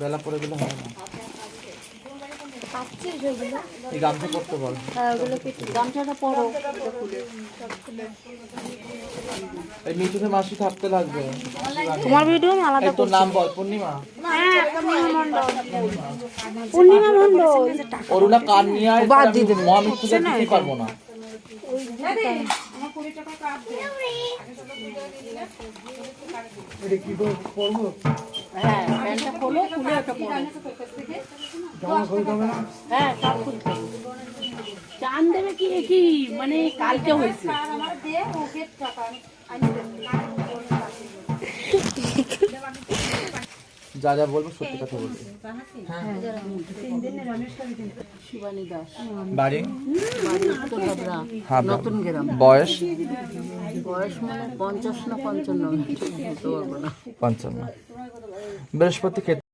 বেলা পরে গেলে হবে না। এই গামছা পরতে বল। গামছাটা পরো। এই মিঠুতে মাসি থাকতে লাগবে। তোমার ভিডিও আমি আলাদা তোর নাম বল। পূর্ণিমা। পূর্ণিমা মণ্ডল। অরুণা কান নিয়ে আয়। বাদ দিয়ে দেবে। মহামৃত্যুতে দিতে পারবো না। এটা কি করবো? হ্যাঁ, প্যান্টটা খোলো, খুলে ওটা পরো। জামা খুলতে হবে না? হ্যাঁ, সব খুলতে হবে। চান দেবে কি কি মানে কালকে হয়েছে। যা যা বলবো সত্যি কথা বলবো। শিবানী দাস, বাড়ি নতুন গ্রাম। বয়স বয়স মানে 50 না 55, ঠিক বলতে পারবো না। 55। বৃহস্পতি ক্ষেত্রে